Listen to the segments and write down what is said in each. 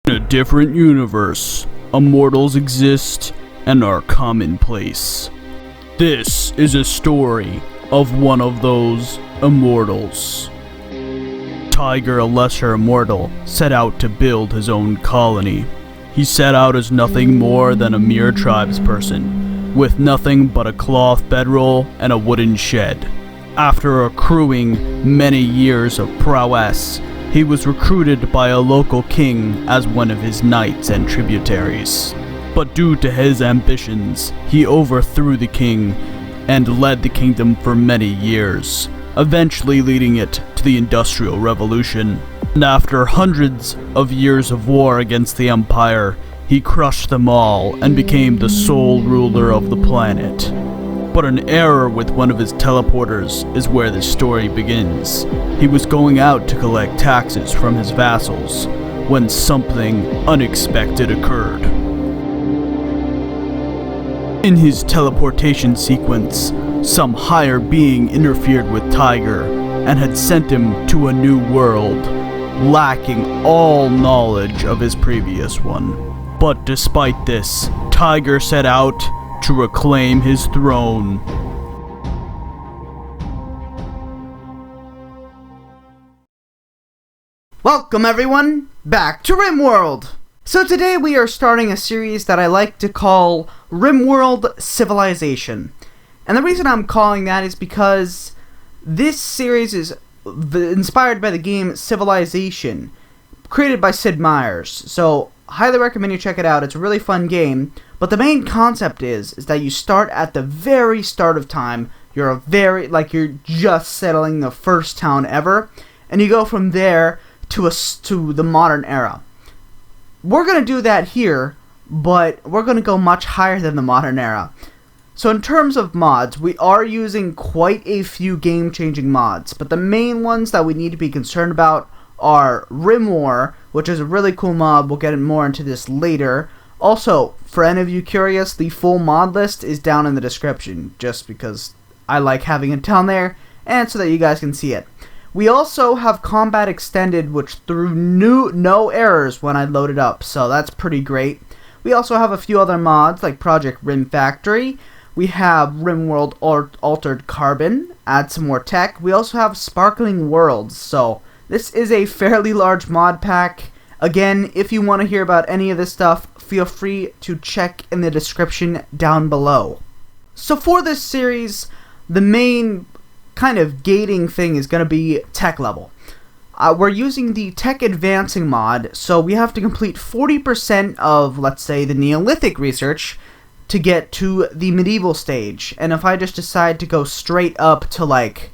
In a different universe, immortals exist and are commonplace. This is a story of one of those immortals. Tiger, a lesser immortal, set out to build his own colony. He set out as nothing more than a mere tribesperson, with nothing but a cloth bedroll and a wooden shed. After accruing many years of prowess, he was recruited by a local king as one of his knights and tributaries. But due to his ambitions, he overthrew the king and led the kingdom for many years, eventually leading it to the Industrial Revolution. And after hundreds of years of war against the Empire, he crushed them all and became the sole ruler of the planet. But an error with one of his teleporters is where the story begins. He was going out to collect taxes from his vassals when something unexpected occurred. In his teleportation sequence, some higher being interfered with Tiger and had sent him to a new world, lacking all knowledge of his previous one. But despite this, Tiger set out to reclaim his throne. Welcome everyone, back to Rimworld! So today we are starting a series that I like to call Rimworld Civilization. And the reason I'm calling that is because this series is inspired by the game Civilization, created by Sid Meier's. So highly recommend you check it out. It's a really fun game. But the main concept is that you start at the very start of time. You're you're just settling the first town ever, and you go from there to the modern era. We're gonna do that here, but we're gonna go much higher than the modern era. So in terms of mods, we are using quite a few game-changing mods, but the main ones that we need to be concerned about are Rimworld, which is a really cool mod. We'll get more into this later. Also, for any of you curious, the full mod list is down in the description, just because I like having it down there, and so that you guys can see it. We also have Combat Extended, which threw no errors when I loaded up, so that's pretty great. We also have a few other mods, like Project Rim Factory. We have Rimworld Altered Carbon, add some more tech. We also have Sparkling Worlds, so this is a fairly large mod pack. Again, if you want to hear about any of this stuff, feel free to check in the description down below. So for this series, the main kind of gating thing is going to be tech level. We're using the Tech Advancing mod, so we have to complete 40% of, let's say, the Neolithic research to get to the medieval stage. And if I just decide to go straight up to, like,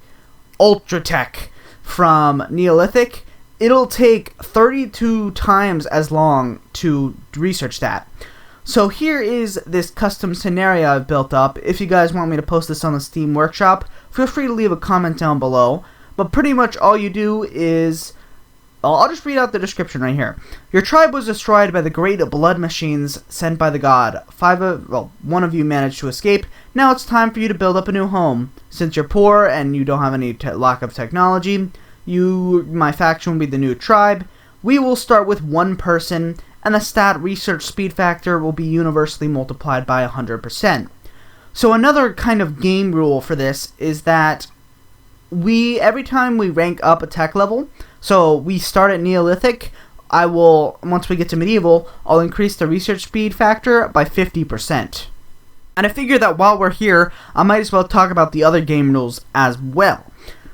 Ultra Tech from Neolithic, it'll take 32 times as long to research that. So here is this custom scenario I've built up. If you guys want me to post this on the Steam Workshop, feel free to leave a comment down below. But pretty much all you do is, I'll just read out the description right here. Your tribe was destroyed by the great blood machines sent by the god. One of you managed to escape. Now it's time for you to build up a new home. Since you're poor and you don't have any lack of technology, my faction will be the new tribe. We will start with one person, and the stat research speed factor will be universally multiplied by 100%. So another kind of game rule for this is that every time we rank up a tech level, so we start at Neolithic, once we get to Medieval, I'll increase the research speed factor by 50%. And I figure that while we're here, I might as well talk about the other game rules as well.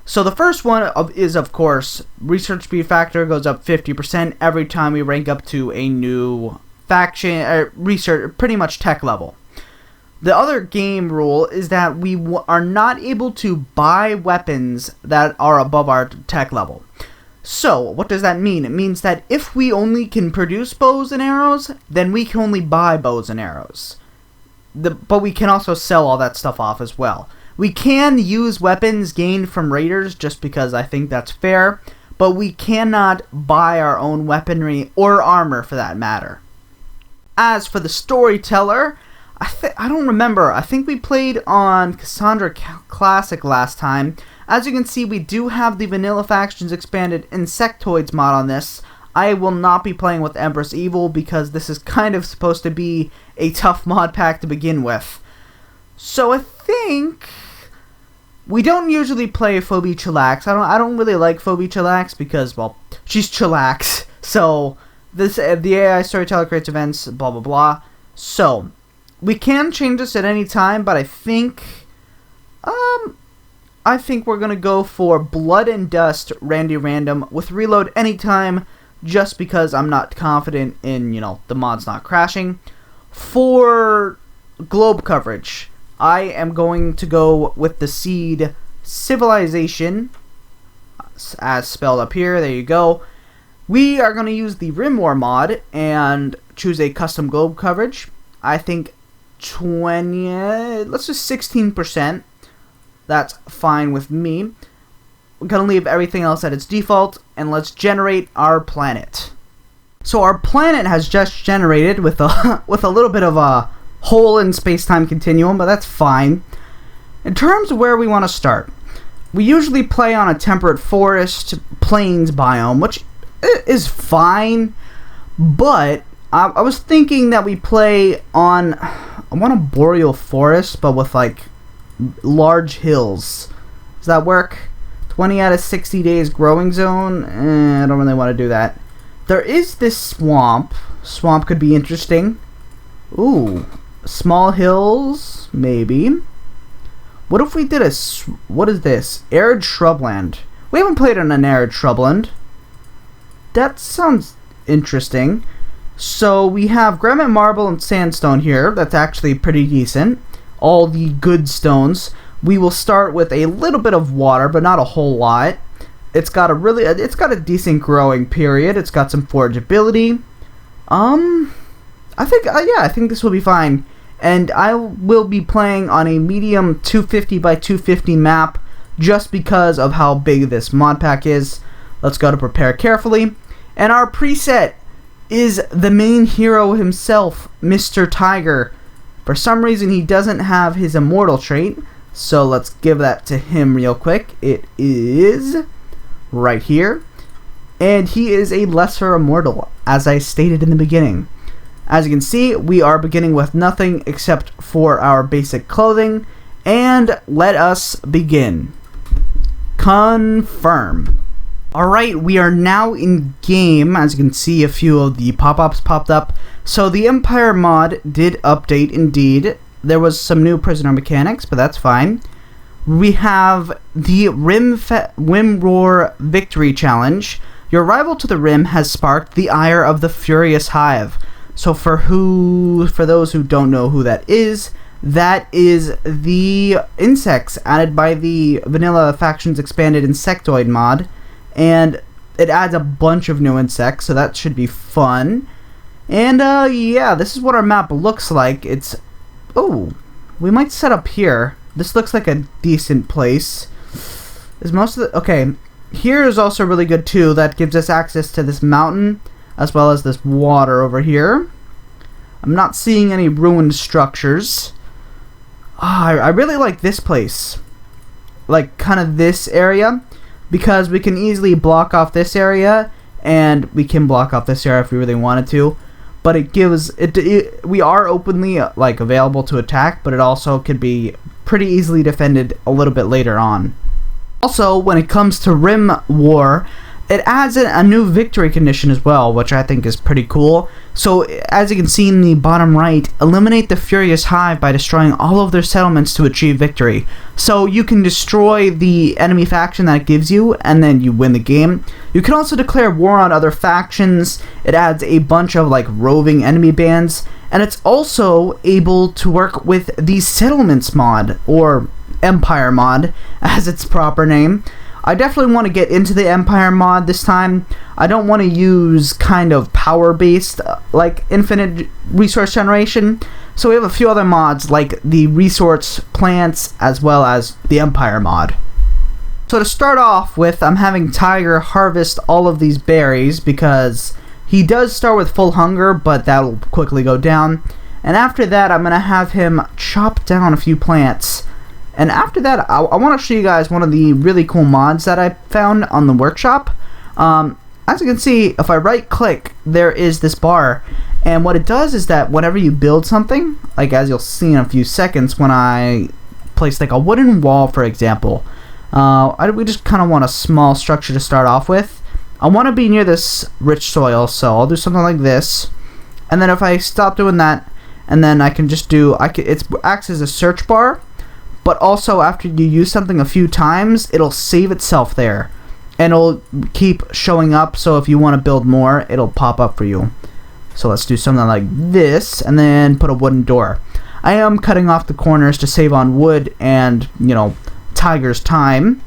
So the first one is, of course, research speed factor goes up 50% every time we rank up to a new faction, research, pretty much tech level. The other game rule is that we are not able to buy weapons that are above our tech level. So, what does that mean? It means that if we only can produce bows and arrows, then we can only buy bows and arrows. But we can also sell all that stuff off as well. We can use weapons gained from raiders just because I think that's fair, but we cannot buy our own weaponry or armor for that matter. As for the storyteller, I don't remember. I think we played on Cassandra Classic last time. As you can see, we do have the Vanilla Factions Expanded Insectoids mod on this. I will not be playing with Empress Evil because this is kind of supposed to be a tough mod pack to begin with. So I think we don't usually play Phoebe Chillax. I don't really like Phoebe Chillax because, well, she's Chillax. So the AI storyteller creates events, blah blah blah. So we can change this at any time, but I think we're gonna go for Blood and Dust Randy Random with reload anytime, just because I'm not confident in, the mod's not crashing. For globe coverage, I am going to go with the seed Civilization, as spelled up here. There you go. We are going to use the Rimworld mod and choose a custom globe coverage. I think 20, let's just 16%. That's fine with me. We're going to leave everything else at its default, and let's generate our planet. So our planet has just generated with a little bit of a hole in space-time continuum, but that's fine. In terms of where we want to start, we usually play on a temperate forest plains biome, which is fine, but I was thinking that we play on, I want a boreal forest, but with like large hills. Does that work? 20 out of 60 days growing zone? I don't really want to do that. There is this swamp. Swamp could be interesting. Ooh, small hills, maybe. What if we did what is this? Arid shrubland. We haven't played on an arid shrubland. That sounds interesting. So we have granite, marble, and sandstone here. That's actually pretty decent. All the good stones. We will start with a little bit of water, but not a whole lot. It's got a decent growing period. It's got some forageability. I think this will be fine. And I will be playing on a medium 250 by 250 map just because of how big this mod pack is. Let's go to prepare carefully. And our preset is the main hero himself, Mr. Tiger. For some reason, he doesn't have his immortal trait, so let's give that to him real quick. It is right here. And he is a lesser immortal, as I stated in the beginning. As you can see, we are beginning with nothing except for our basic clothing. And let us begin. Confirm. Alright, we are now in game. As you can see, a few of the pop-ups popped up. So the Empire mod did update indeed. There was some new prisoner mechanics, but that's fine. We have the Rim Roar Victory Challenge. Your arrival to the Rim has sparked the ire of the Furious Hive. So for those who don't know who that is the insects added by the Vanilla Factions Expanded Insectoid mod. And it adds a bunch of new insects, so that should be fun. And yeah, this is what our map looks like. We might set up here. This looks like a decent place. Okay, here is also really good too. That gives us access to this mountain as well as this water over here. I'm not seeing any ruined structures. I really like this place, like kind of this area, because we can easily block off this area, and we can block off this area if we really wanted to. But it gives we are openly available to attack, but it also could be pretty easily defended a little bit later on. Also, when it comes to Rim War, it adds a new victory condition as well, which I think is pretty cool. So, as you can see in the bottom right, eliminate the Furious Hive by destroying all of their settlements to achieve victory. So, you can destroy the enemy faction that it gives you, and then you win the game. You can also declare war on other factions. It adds a bunch of roving enemy bands, and it's also able to work with the Settlements mod, or Empire mod, as its proper name. I definitely want to get into the Empire mod this time. I don't want to use kind of power-based, infinite resource generation. So we have a few other mods, like the resource plants, as well as the Empire mod. So to start off with, I'm having Tiger harvest all of these berries, because he does start with full hunger, but that'll quickly go down. And after that, I'm going to have him chop down a few plants. And after that, I want to show you guys one of the really cool mods that I found on the workshop. I as you can see, if I right click, there is this bar. And what it does is that whenever you build something, like as you'll see in a few seconds when I place like a wooden wall, for example, we just kind of want a small structure to start off with. I want to be near this rich soil, so I'll do something like this. And then if I stop doing that, and then I can just do, it acts as a search bar, but also after you use something a few times, it'll save itself there. And it'll keep showing up, so if you want to build more, it'll pop up for you. So let's do something like this, and then put a wooden door. I am cutting off the corners to save on wood and, Tiger's time.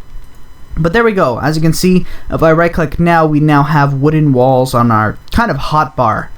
But there we go. As you can see, if I right click now, we now have wooden walls on our kind of hotbar.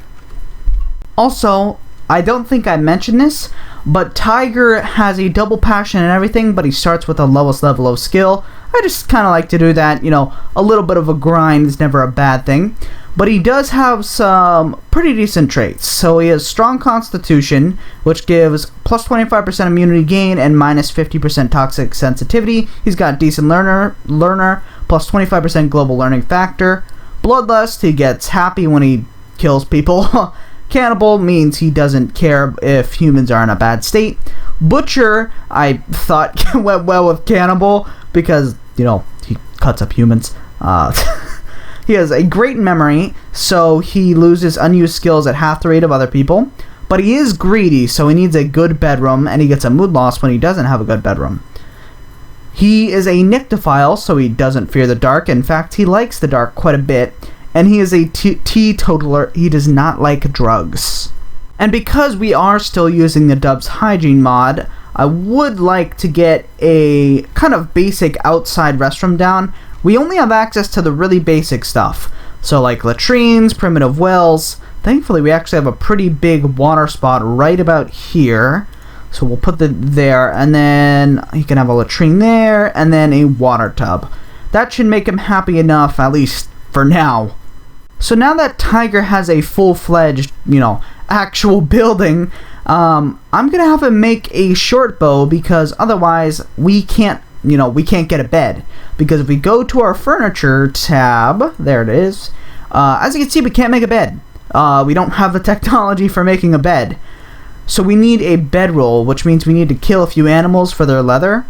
Also, I don't think I mentioned this, but Tiger has a double passion and everything, but he starts with the lowest level of skill. I just kind of like to do that, a little bit of a grind is never a bad thing. But he does have some pretty decent traits. So he has strong constitution, which gives plus 25% immunity gain and minus 50% toxic sensitivity. He's got decent learner, plus 25% global learning factor. Bloodlust, he gets happy when he kills people. Cannibal means he doesn't care if humans are in a bad state. Butcher, I thought went well with Cannibal because, he cuts up humans. He has a great memory, so he loses unused skills at half the rate of other people. But he is greedy, so he needs a good bedroom, and he gets a mood loss when he doesn't have a good bedroom. He is a nyctophile, so he doesn't fear the dark. In fact, he likes the dark quite a bit. And he is a teetotaler. He does not like drugs. And because we are still using the Dubs Hygiene mod, I would like to get a kind of basic outside restroom down. We only have access to the really basic stuff. So like latrines, primitive wells. Thankfully, we actually have a pretty big water spot right about here. So we'll put it there, and then you can have a latrine there, and then a water tub. That should make him happy enough, at least for now. So now that Tiger has a full-fledged, actual building, I'm going to have him make a short bow because otherwise we can't get a bed. Because if we go to our furniture tab, there it is, as you can see, we can't make a bed. We don't have the technology for making a bed. So we need a bedroll, which means we need to kill a few animals for their leather.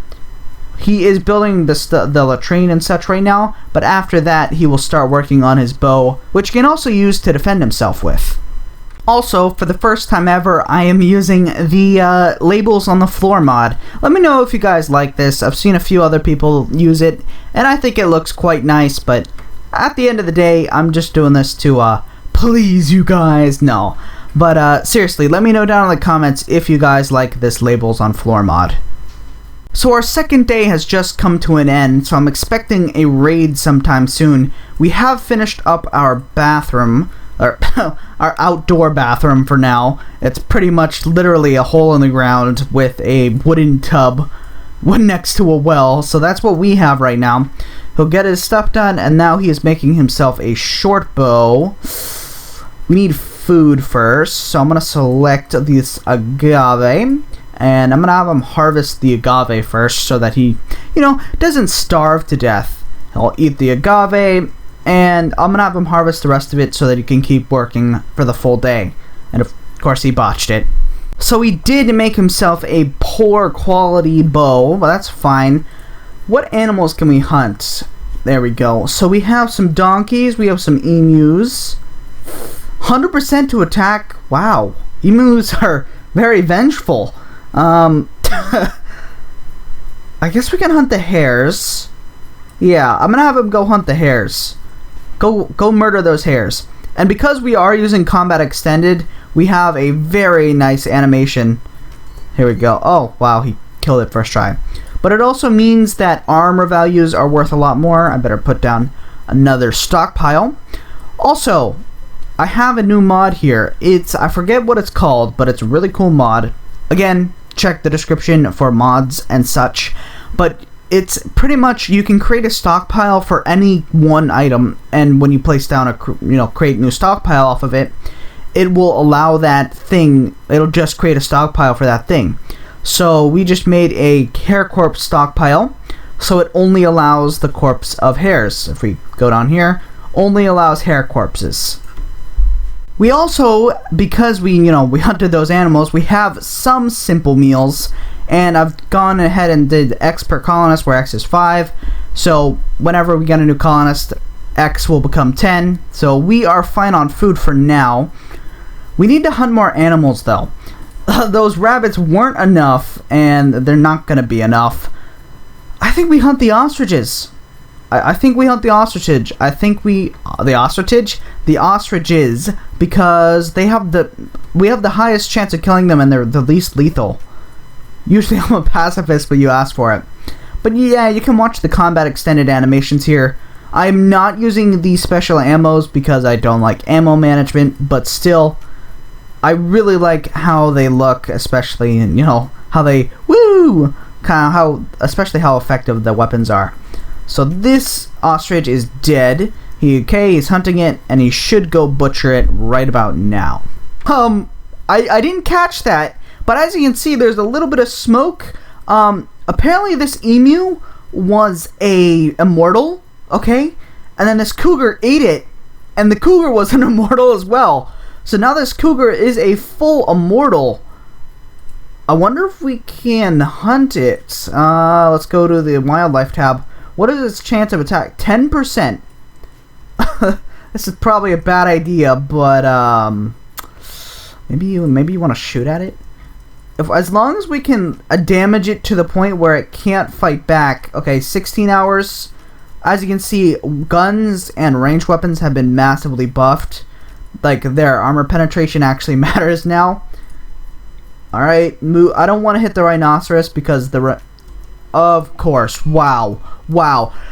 He is building the latrine and such right now, but after that he will start working on his bow, which he can also use to defend himself with. Also, for the first time ever, I am using the labels on the floor mod. Let me know if you guys like this. I've seen a few other people use it, and I think it looks quite nice, but at the end of the day, I'm just doing this to please you guys. No. But seriously, let me know down in the comments if you guys like this labels on floor mod. So our second day has just come to an end, so I'm expecting a raid sometime soon. We have finished up our bathroom, or our outdoor bathroom for now. It's pretty much literally a hole in the ground with a wooden tub next to a well, so that's what we have right now. He'll get his stuff done, and now he is making himself a short bow. We need food first, so I'm going to select this agave. And I'm going to have him harvest the agave first so that he, doesn't starve to death. He'll eat the agave, and I'm going to have him harvest the rest of it so that he can keep working for the full day. And of course, he botched it. So he did make himself a poor quality bow, but that's fine. What animals can we hunt? There we go. So we have some donkeys, we have some emus. 100% to attack. Wow. Emus are very vengeful. I guess we can hunt the hares. Yeah, I'm gonna have him go hunt the hares. Go murder those hares. And because we are using combat extended, we have a very nice animation. Here we go. Oh, wow, he killed it first try. But it also means that armor values are worth a lot more. I better put down another stockpile. Also, I have a new mod here. I forget what it's called, but it's a really cool mod. Again, check the description for mods and such, but it's pretty much you can create a stockpile for any one item, and when you place down create new stockpile off of it, it will allow that thing, it'll just create a stockpile for that thing. So we just made a hare corpse stockpile, so it only allows the corpse of hares. If we go down here, only allows hair corpses. We also, because we hunted those animals, we have some simple meals, and I've gone ahead and did X per colonist, where X is 5. So whenever we get a new colonist, X will become 10. So we are fine on food for now. We need to hunt more animals, though. Those rabbits weren't enough, and they're not going to be enough. I think we hunt the ostriches. I think we hunt the ostrich. I think the ostriches, because we have the highest chance of killing them, and they're the least lethal. Usually I'm a pacifist, but you asked for it. But yeah, you can watch the combat extended animations here. I'm not using these special ammos because I don't like ammo management, but still, I really like how they look, especially, how they, especially how effective the weapons are. So this ostrich is dead. He's hunting it, and he should go butcher it right about now. I didn't catch that, but as you can see, there's a little bit of smoke. Apparently this emu was a immortal, okay? And then this cougar ate it, and the cougar was an immortal as well. So now this cougar is a full immortal. I wonder if we can hunt it. Let's go to the wildlife tab. What is its chance of attack? 10%. This is probably a bad idea, but maybe you want to shoot at it. As long as we can damage it to the point where it can't fight back. Okay, 16 hours. As you can see, guns and ranged weapons have been massively buffed. Like, their armor penetration actually matters now. Alright, I don't want to hit the rhinoceros because of course, wow.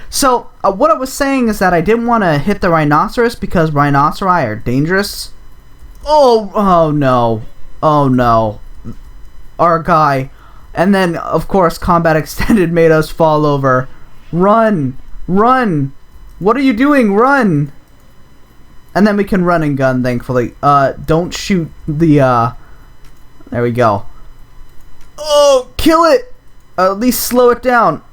So, what I was saying is that I didn't want to hit the rhinoceros because rhinoceri are dangerous. Oh no. Our guy. And then, of course, combat extended made us fall over. Run! What are you doing? Run! And then we can run and gun, thankfully. Don't shoot the, there we go. Oh, kill it! At least slow it down.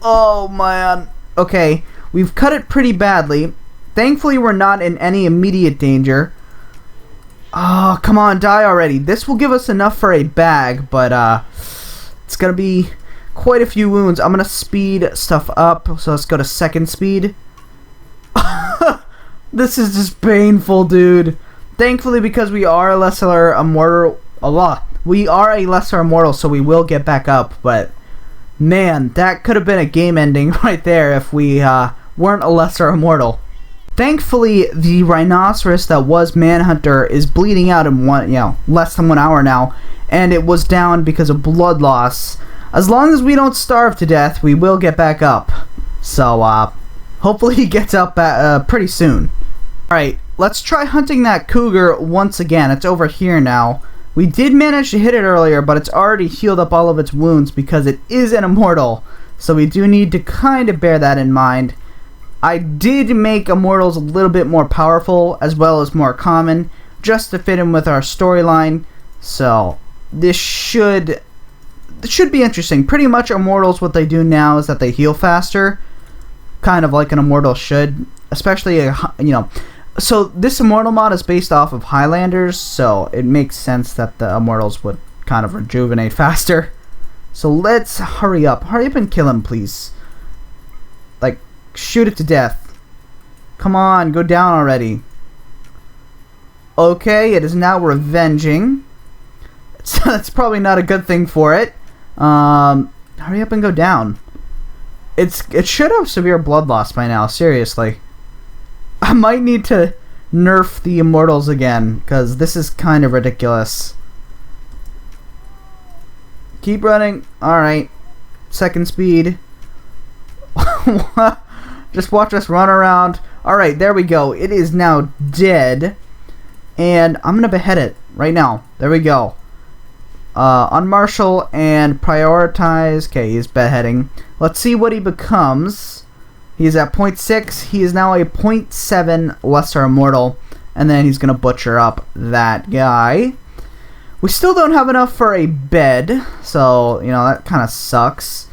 Oh, man. Okay, we've cut it pretty badly. Thankfully, we're not in any immediate danger. Oh, come on, die already. This will give us enough for a bag, but, it's gonna be quite a few wounds. I'm gonna speed stuff up, so let's go to second speed. This is just painful, dude. Thankfully, because we are a lesser immortal, we are a lesser immortal, so we will get back up, but man, that could have been a game ending right there if we weren't a lesser immortal. Thankfully, the rhinoceros that was Manhunter is bleeding out in less than 1 hour now, and it was down because of blood loss. As long as we don't starve to death, we will get back up. So, hopefully he gets up pretty soon. Alright, let's try hunting that cougar once again. It's over here now. We did manage to hit it earlier, but it's already healed up all of its wounds because it is an immortal. So we do need to kind of bear that in mind. I did make immortals a little bit more powerful as well as more common, just to fit in with our storyline. So this should be interesting. Pretty much immortals, what they do now is that they heal faster, kind of like an immortal should, especially so this immortal mod is based off of Highlanders, so it makes sense that the immortals would kind of rejuvenate faster. So let's hurry up and kill him, please. Like, shoot it to death. Come on, go down already. Okay, it is now revenging. That's probably not a good thing for it. Hurry up and go down. It should have severe blood loss by now, seriously. I might need to nerf the immortals again, because this is kind of ridiculous. Keep running. Alright. Second speed. Just watch us run around. Alright, there we go. It is now dead. And I'm going to behead it right now. There we go. Unmarshal and prioritize. Okay, he's beheading. Let's see what he becomes. He's at 0.6. He is now a 0.7 lesser immortal. And then he's going to butcher up that guy. We still don't have enough for a bed. So, that kind of sucks.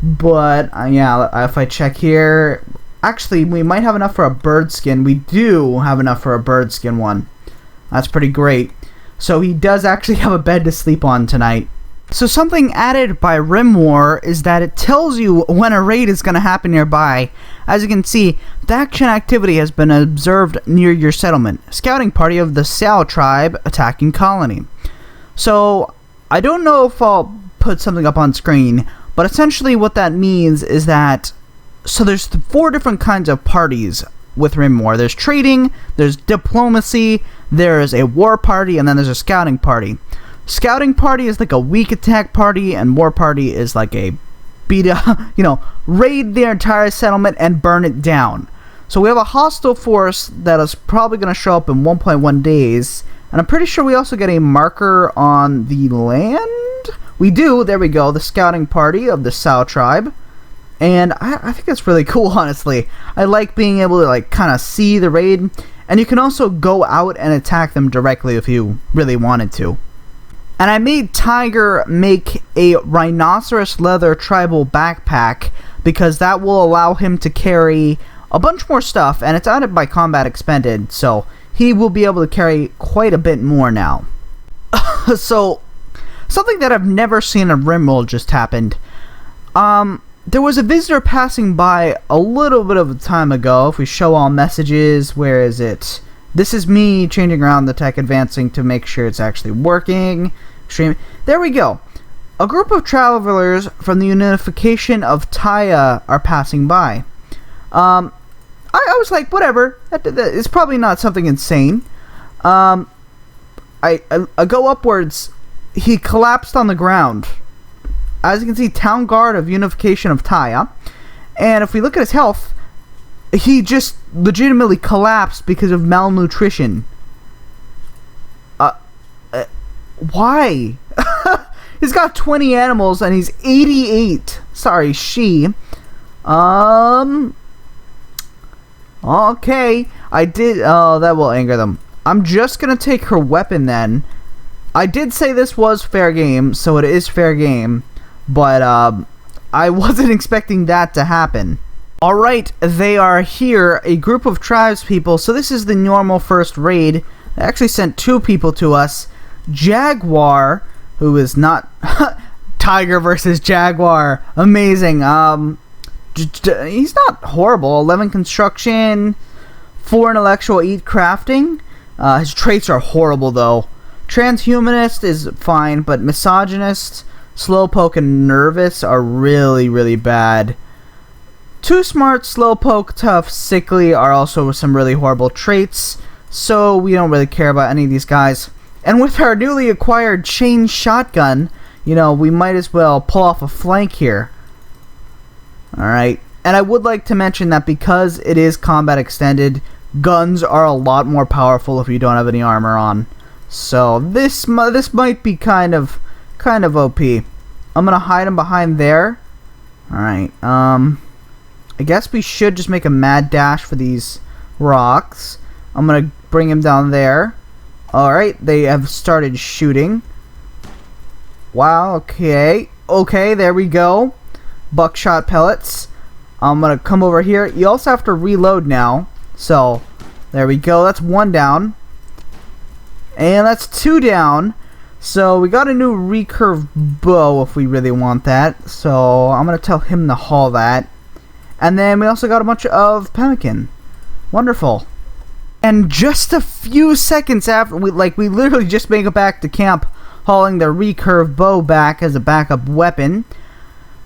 But, yeah, if I check here, Actually, we might have enough for a bird skin. We do have enough for a bird skin one. That's pretty great. So he does actually have a bed to sleep on tonight. So something added by Rimworld is that it tells you when a raid is going to happen nearby. As you can see, faction activity has been observed near your settlement. Scouting party of the Sal tribe attacking colony. So I don't know if I'll put something up on screen, but essentially what that means is that there's 4 different kinds of parties with Rimworld. There's trading, there's diplomacy, there's a war party, and then there's a scouting party. Scouting party is like a weak attack party, and war party is like a raid their entire settlement and burn it down. So we have a hostile force that is probably going to show up in 1.1 days, and I'm pretty sure we also get a marker on the land. We do. There we go. The scouting party of the Sal tribe. And I think that's really cool, honestly. I like being able to kind of see the raid, and you can also go out and attack them directly if you really wanted to. And I made Tiger make a rhinoceros leather tribal backpack because that will allow him to carry a bunch more stuff, and it's added by combat expended, so he will be able to carry quite a bit more now. So, something that I've never seen in Rimworld just happened. There was a visitor passing by a little bit of a time ago. If we show all messages, where is it? This is me changing around the tech, advancing to make sure it's actually working. There we go. A group of travelers from the unification of Taya are passing by. I was like, whatever. It's probably not something insane. I go upwards. He collapsed on the ground. As you can see, Town Guard of Unification of Taya. And if we look at his health, he just legitimately collapsed because of malnutrition. Why? He's got 20 animals and he's 88. Sorry, she. Okay. I did. Oh, that will anger them. I'm just gonna take her weapon then. I did say this was fair game, so it is fair game. But, I wasn't expecting that to happen. Alright, they are here, a group of tribespeople. So this is the normal first raid. They actually sent 2 people to us. Jaguar, who is not... Tiger versus Jaguar. Amazing. He's not horrible. 11 construction, 4 intellectual, 8 crafting. His traits are horrible, though. Transhumanist is fine, but misogynist, slowpoke, and nervous are really, really bad. Too smart, slowpoke, tough, sickly are also some really horrible traits, so we don't really care about any of these guys. And with our newly acquired chain shotgun, we might as well pull off a flank here. Alright, and I would like to mention that because it is combat extended, guns are a lot more powerful if you don't have any armor on. So this might be kind of OP. I'm gonna hide him behind there. Alright, I guess we should just make a mad dash for these rocks. I'm gonna bring him down there. Alright, they have started shooting. Wow, okay. Okay, there we go. Buckshot pellets. I'm gonna come over here. You also have to reload now. So, there we go. That's 1 down. And that's 2 down. So, we got a new recurve bow if we really want that. So, I'm gonna tell him to haul that. And then we also got a bunch of pemmican. Wonderful. And just a few seconds after, we literally just make it back to camp, hauling the recurve bow back as a backup weapon.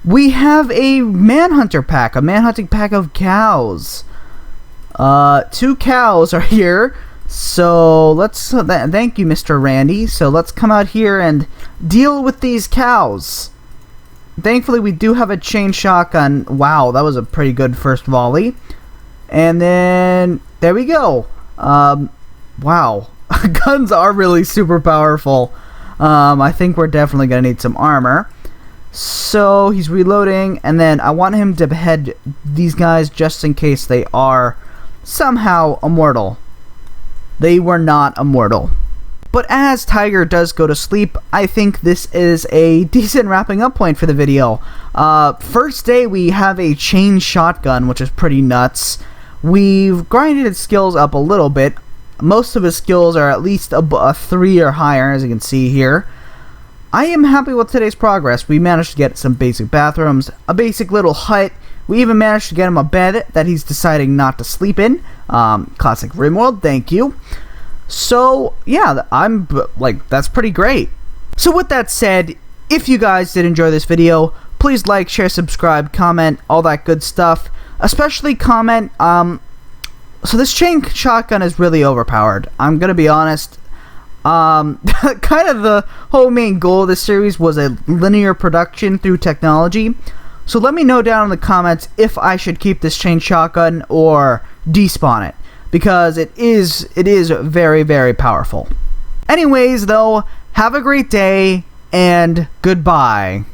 We have a manhunter pack, a manhunting pack of cows. 2 cows are here. So let's thank you, Mr. Randy. So let's come out here and deal with these cows. Thankfully, we do have a chain shotgun. Wow, that was a pretty good first volley. And then there we go. Wow, guns are really super powerful. I think we're definitely gonna need some armor. So he's reloading, and then I want him to behead these guys just in case they are somehow immortal. They were not immortal. But as Tiger does go to sleep, I think this is a decent wrapping up point for the video. First day, we have a chain shotgun, which is pretty nuts. We've grinded his skills up a little bit. Most of his skills are at least a 3 or higher, as you can see here. I am happy with today's progress. We managed to get some basic bathrooms, a basic little hut. We even managed to get him a bed that he's deciding not to sleep in. Classic Rimworld, thank you. So, yeah, that's pretty great. So with that said, if you guys did enjoy this video, please like, share, subscribe, comment, all that good stuff. Especially comment, so this chain shotgun is really overpowered. I'm gonna be honest. Kind of the whole main goal of this series was a linear production through technology. So let me know down in the comments if I should keep this chain shotgun or despawn it, because it is very, very powerful. Anyways, though, have a great day and goodbye.